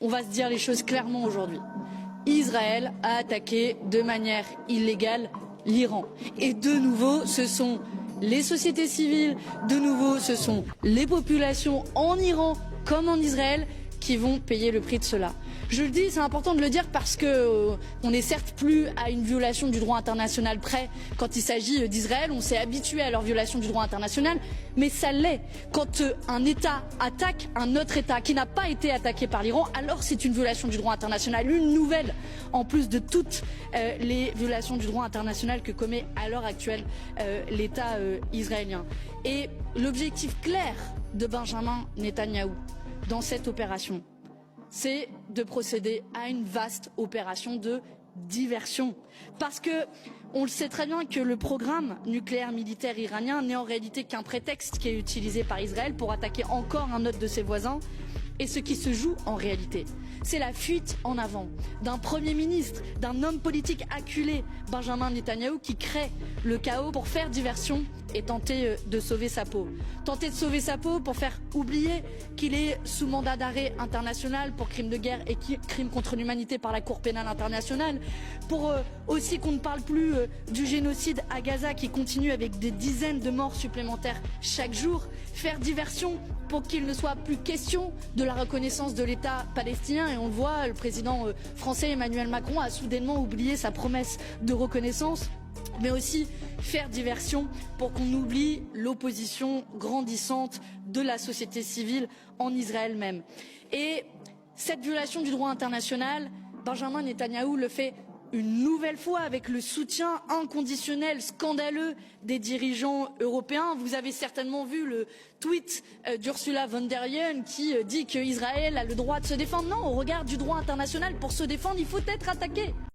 on va se dire les choses clairement aujourd'hui. Israël a attaqué de manière illégale l'Iran. Et de nouveau, ce sont les sociétés civiles, de nouveau, ce sont les populations en Iran comme en Israël qui vont payer le prix de cela. Je le dis, c'est important de le dire parce que on n'est certes plus à une violation du droit international près quand il s'agit d'Israël. On s'est habitué à leur violation du droit international, mais ça l'est quand un État attaque un autre État qui n'a pas été attaqué par l'Iran. Alors c'est une violation du droit international, une nouvelle, en plus de toutes les violations du droit international que commet à l'heure actuelle l'État israélien. Et l'objectif clair de Benjamin Netanyahou dans cette opération, c'est de procéder à une vaste opération de diversion. Parce que on le sait très bien que le programme nucléaire militaire iranien n'est en réalité qu'un prétexte qui est utilisé par Israël pour attaquer encore un autre de ses voisins. Et ce qui se joue en réalité, c'est la fuite en avant d'un Premier ministre, d'un homme politique acculé, Benjamin Netanyahou, qui crée le chaos pour faire diversion et tenter de sauver sa peau. Tenter de sauver sa peau pour faire oublier qu'il est sous mandat d'arrêt international pour crimes de guerre et crimes contre l'humanité par la Cour pénale internationale. Pour aussi qu'on ne parle plus du génocide à Gaza qui continue avec des dizaines de morts supplémentaires chaque jour. Faire diversion pour qu'il ne soit plus question de la reconnaissance de l'État palestinien. Et on le voit, le président français Emmanuel Macron a soudainement oublié sa promesse de reconnaissance. Mais aussi faire diversion pour qu'on oublie l'opposition grandissante de la société civile en Israël même. Et cette violation du droit international, Benjamin Netanyahou le fait une nouvelle fois avec le soutien inconditionnel, scandaleux des dirigeants européens. Vous avez certainement vu le tweet d'Ursula von der Leyen qui dit qu'Israël a le droit de se défendre. Non, au regard du droit international, pour se défendre, il faut être attaqué.